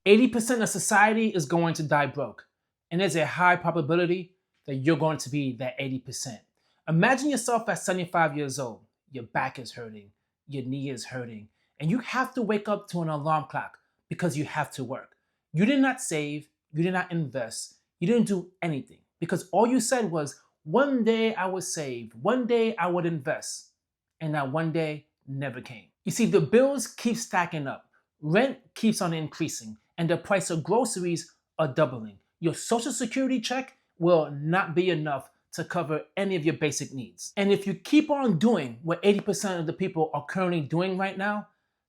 80% of society is going to die broke, and there's a high probability that you're going to be that 80%. Imagine yourself at 75 years old. Your back is hurting, your knee is hurting, and you have to wake up to an alarm clock because you have to work. You did not save, you did not invest, you didn't do anything because all you said was, one day I would save, one day I would invest, and that one day never came. You see, the bills keep stacking up, rent keeps on increasing, and the price of groceries are doubling. Your social security check will not be enough to cover any of your basic needs. And if you keep on doing what 80% of the people are currently doing right now,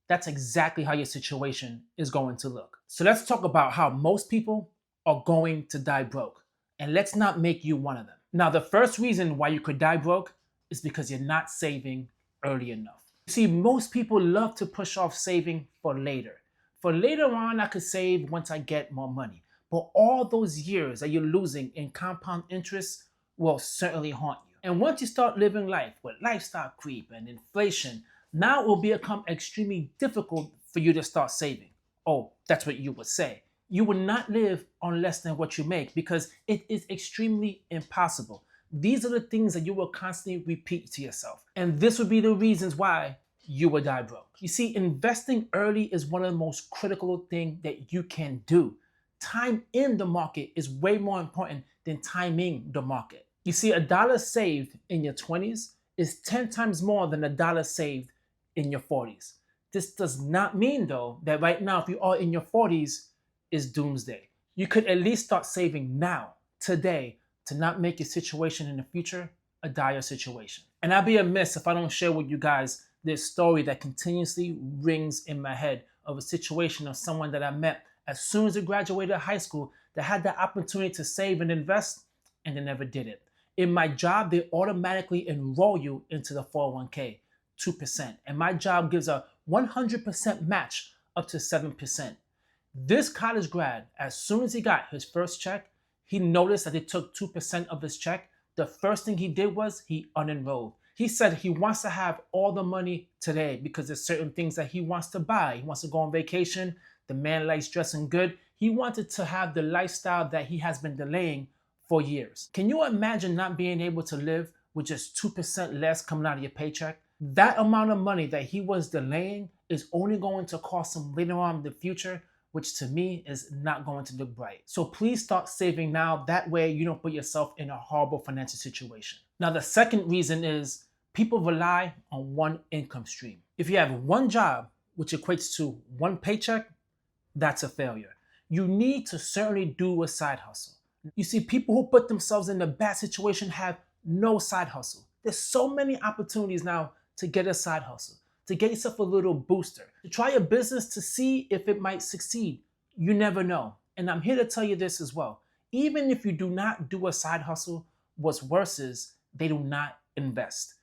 that's exactly how your situation is going to look. So let's talk about how most people are going to die broke. And let's not make you one of them. Now, the first reason why you could die broke is because you're not saving early enough. You see, most people love to push off saving for later. For later on, I could save once I get more money. But all those years that you're losing in compound interest will certainly haunt you. And once you start living life with lifestyle creep and inflation, now it will become extremely difficult for you to start saving. Oh, that's what you would say. You will not live on less than what you make because it is extremely impossible. These are the things that you will constantly repeat to yourself. And this would be the reasons why you will die broke. You see, investing early is one of the most critical things that you can do. Time in the market is way more important than timing the market. You see, a dollar saved in your 20s is 10 times more than a dollar saved in your 40s. This does not mean, though, that right now, if you are in your 40s, is doomsday. You could at least start saving now, today, to not make your situation in the future a dire situation. And I'd be amiss if I don't share with you guys this story that continuously rings in my head of a situation of someone that I met as soon as I graduated high school that had the opportunity to save and invest, and they never did it. In my job, they automatically enroll you into the 401k, 2%. And my job gives a 100% match up to 7%. This college grad, as soon as he got his first check, he noticed that they took 2% of his check. The first thing he did was he unenrolled. He said he wants to have all the money today because there's certain things that he wants to buy. He wants to go on vacation. The man likes dressing good. He wanted to have the lifestyle that he has been delaying for years. Can you imagine not being able to live with just 2% less coming out of your paycheck? That amount of money that he was delaying is only going to cost him later on in the future, which to me is not going to look bright. So please start saving now. That way you don't put yourself in a horrible financial situation. Now, the second reason is people rely on one income stream. If you have one job, which equates to one paycheck, that's a failure. You need to certainly do a side hustle. You see, people who put themselves in a bad situation have no side hustle. There's so many opportunities now to get a side hustle, to get yourself a little booster, to try a business to see if it might succeed. You never know. And I'm here to tell you this as well. Even if you do not do a side hustle, what's worse is they do not invest.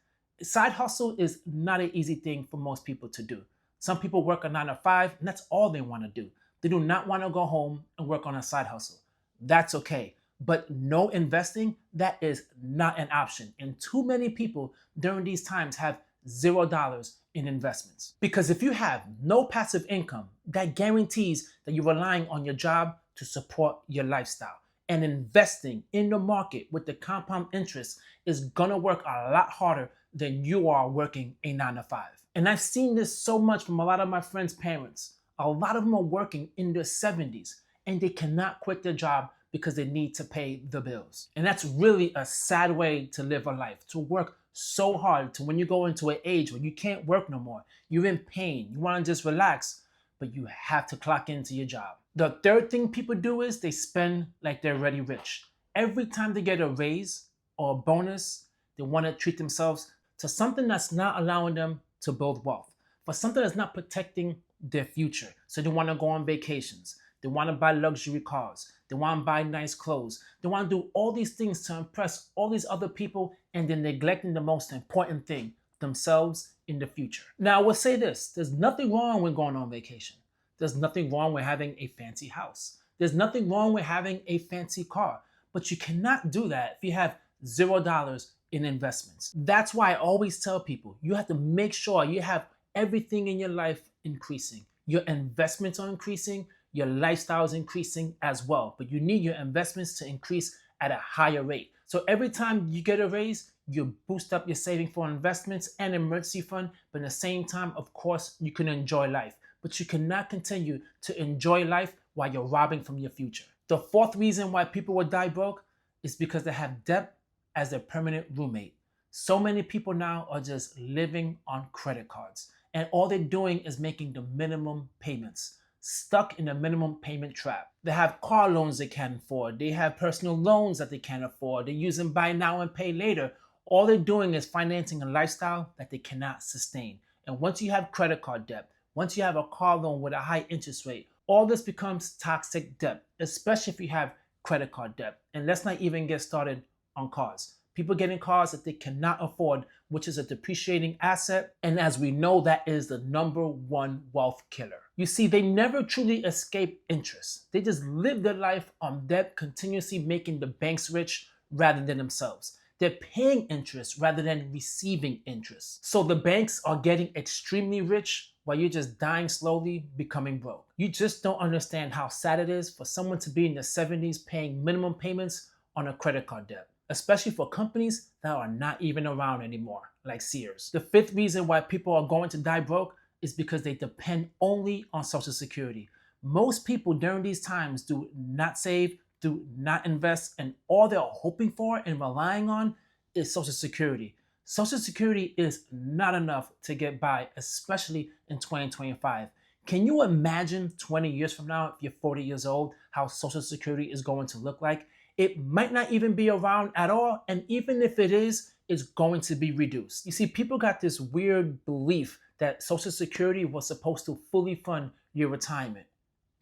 Side hustle is not an easy thing for most people to do. Some people work a 9 to 5, and that's all they want to do. They do not want to go home and work on a side hustle. That's okay. But no investing, that is not an option. And too many people during these times have $0 in investments. Because if you have no passive income, that guarantees that you're relying on your job to support your lifestyle. And investing in the market with the compound interest is gonna work a lot harder than you are working a 9 to 5. And I've seen this so much from a lot of my friends' parents. A lot of them are working in their 70s and they cannot quit their job because they need to pay the bills. And that's really a sad way to live a life, to work so hard to when you go into an age where you can't work no more, you're in pain, you want to just relax, but you have to clock into your job. The third thing people do is they spend like they're already rich. Every time they get a raise or a bonus, they want to treat themselves to something that's not allowing them to build wealth, for something that's not protecting their future. So they want to go on vacations. They want to buy luxury cars. They want to buy nice clothes. They want to do all these things to impress all these other people, and they're neglecting the most important thing, themselves in the future. Now, I will say this. There's nothing wrong with going on vacation. There's nothing wrong with having a fancy house. There's nothing wrong with having a fancy car. But you cannot do that if you have $0 in investments. That's why I always tell people, you have to make sure you have everything in your life increasing. Your investments are increasing, your lifestyle is increasing as well, but you need your investments to increase at a higher rate. So every time you get a raise, you boost up your saving for investments and emergency fund, but at the same time, of course, you can enjoy life. But you cannot continue to enjoy life while you're robbing from your future. The fourth reason why people will die broke is because they have debt as their permanent roommate. So many people now are just living on credit cards, and all they're doing is making the minimum payments, stuck in the minimum payment trap. They have car loans they can't afford, they have personal loans that they can't afford, they're using buy now and pay later. All they're doing is financing a lifestyle that they cannot sustain. And once you have credit card debt, once you have a car loan with a high interest rate, all this becomes toxic debt, especially if you have credit card debt. And let's not even get started on cars. People getting cars that they cannot afford, which is a depreciating asset. And as we know, that is the number one wealth killer. You see, they never truly escape interest. They just live their life on debt, continuously making the banks rich rather than themselves. They're paying interest rather than receiving interest. So the banks are getting extremely rich while you're just dying slowly, becoming broke. You just don't understand how sad it is for someone to be in their 70s paying minimum payments on a credit card debt, especially for companies that are not even around anymore, like Sears. The fifth reason why people are going to die broke is because they depend only on Social Security. Most people during these times do not save, do not invest, and all they're hoping for and relying on is Social Security. Social Security is not enough to get by, especially in 2025. Can you imagine 20 years from now, if you're 40 years old, how Social Security is going to look like? It might not even be around at all, and even if it is, it's going to be reduced. You see, people got this weird belief that Social Security was supposed to fully fund your retirement.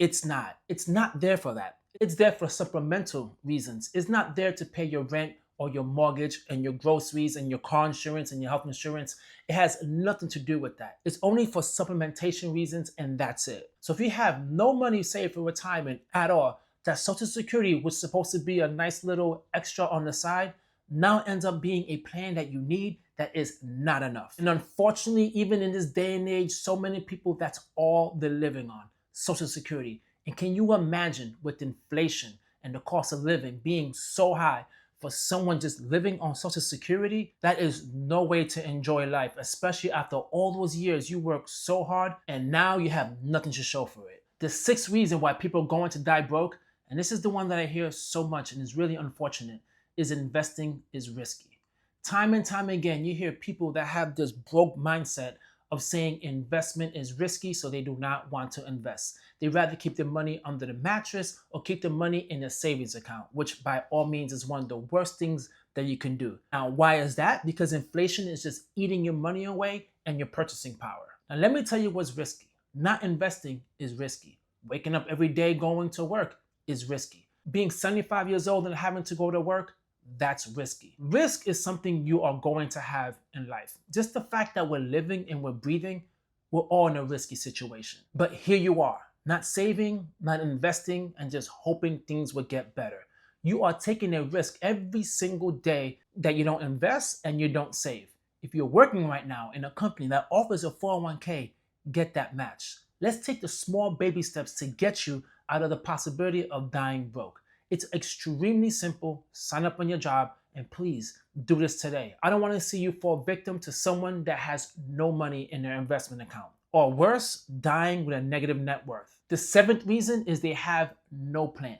It's not. It's not there for that. It's there for supplemental reasons. It's not there to pay your rent or your mortgage and your groceries and your car insurance and your health insurance. It has nothing to do with that. It's only for supplementation reasons, and that's it. So if you have no money saved for retirement at all, that Social Security was supposed to be a nice little extra on the side, now ends up being a plan that you need that is not enough. And unfortunately, even in this day and age, so many people, that's all they're living on, Social Security. And can you imagine, with inflation and the cost of living being so high, for someone just living on Social Security? That is no way to enjoy life, especially after all those years you worked so hard and now you have nothing to show for it. The sixth reason why people are going to die broke, and this is the one that I hear so much and is really unfortunate, is investing is risky. Time and time again, you hear people that have this broke mindset of saying investment is risky, so they do not want to invest. They rather keep their money under the mattress or keep the money in a savings account, which by all means is one of the worst things that you can do. Now, why is that? Because inflation is just eating your money away and your purchasing power. Now, let me tell you what's risky. Not investing is risky. Waking up every day going to work is risky. Being 75 years old and having to go to work, that's risky. Risk is something you are going to have in life. Just the fact that we're living and we're breathing, we're all in a risky situation. But here you are, not saving, not investing, and just hoping things will get better. You are taking a risk every single day that you don't invest and you don't save. If you're working right now in a company that offers a 401k, get that match. Let's take the small baby steps to get you out of the possibility of dying broke. It's extremely simple. Sign up on your job and please do this today. I don't want to see you fall victim to someone that has no money in their investment account, or worse, dying with a negative net worth. The seventh reason is they have no plan.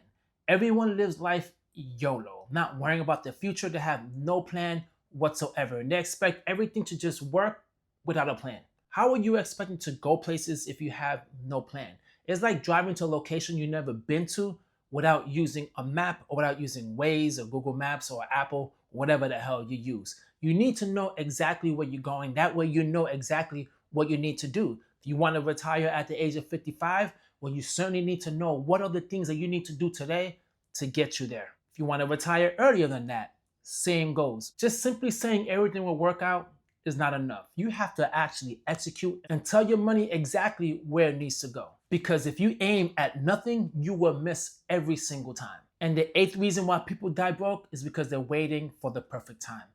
Everyone lives life YOLO, not worrying about the future. They have no plan whatsoever, and they expect everything to just work without a plan. How are you expecting to go places if you have no plan? It's like driving to a location you've never been to without using a map or without using Waze or Google Maps or Apple, whatever the hell you use. You need to know exactly where you're going. That way you know exactly what you need to do. If you want to retire at the age of 55, well, you certainly need to know what are the things that you need to do today to get you there. If you want to retire earlier than that, same goes. Just simply saying everything will work out is not enough. You have to actually execute and tell your money exactly where it needs to go. Because if you aim at nothing, you will miss every single time. And the eighth reason why people die broke is because they're waiting for the perfect time.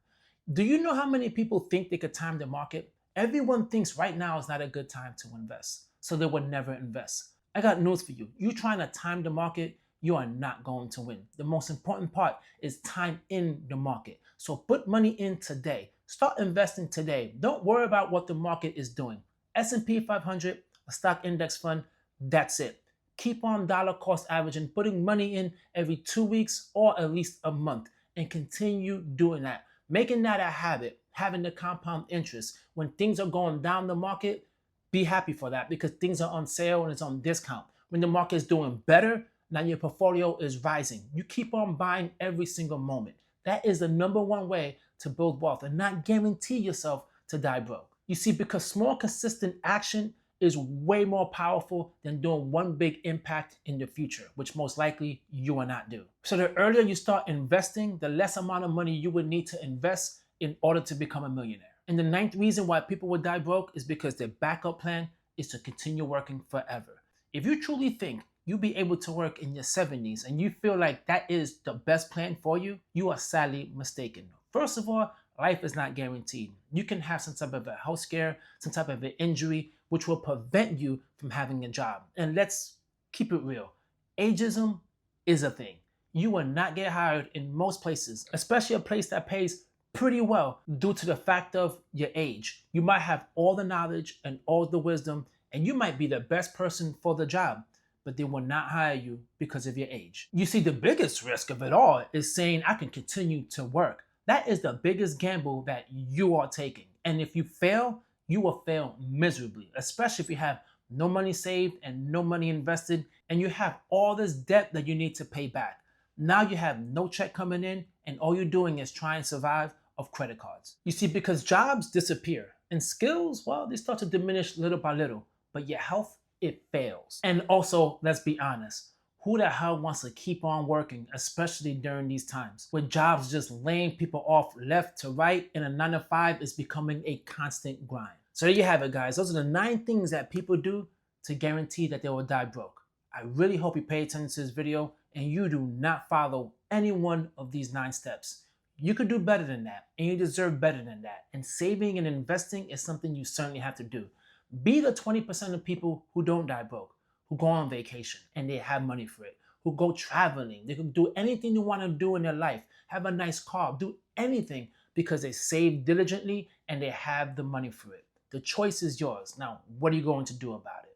Do you know how many people think they could time the market? Everyone thinks right now is not a good time to invest, so they will never invest. I got news for you. You trying to time the market, you are not going to win. The most important part is time in the market. So put money in today. Start investing today. Don't worry about what the market is doing. S&P 500, a stock index fund, that's it. Keep on dollar cost averaging, putting money in every 2 weeks or at least a month, and continue doing that. Making that a habit, having the compound interest. When things are going down the market, be happy for that because things are on sale and it's on discount. When the market is doing better, now your portfolio is rising. You keep on buying every single moment. That is the number one way to build wealth and not guarantee yourself to die broke. You see, because small, consistent action is way more powerful than doing one big impact in the future, which most likely you will not do. So the earlier you start investing, the less amount of money you would need to invest in order to become a millionaire. And the ninth reason why people would die broke is because their backup plan is to continue working forever. If you truly think you'll be able to work in your 70s and you feel like that is the best plan for you, you are sadly mistaken. First of all, life is not guaranteed. You can have some type of a health scare, some type of an injury, which will prevent you from having a job. And let's keep it real. Ageism is a thing. You will not get hired in most places, especially a place that pays pretty well due to the fact of your age. You might have all the knowledge and all the wisdom, and you might be the best person for the job, but they will not hire you because of your age. You see, the biggest risk of it all is saying, I can continue to work. That is the biggest gamble that you are taking. And if you fail, you will fail miserably, especially if you have no money saved and no money invested, and you have all this debt that you need to pay back. Now you have no check coming in, and all you're doing is trying to survive of credit cards. You see, because jobs disappear and skills, well, they start to diminish little by little, but your health, it fails. And also, let's be honest, who the hell wants to keep on working, especially during these times when jobs just laying people off left to right and a 9 to 5 is becoming a constant grind? So there you have it, guys. Those are the 9 things that people do to guarantee that they will die broke. I really hope you pay attention to this video and you do not follow any one of these 9 steps. You could do better than that, and you deserve better than that. And saving and investing is something you certainly have to do. Be the 20% of people who don't die broke, who go on vacation and they have money for it, who go traveling. They can do anything they want to do in their life, have a nice car, do anything because they save diligently and they have the money for it. The choice is yours. Now, what are you going to do about it?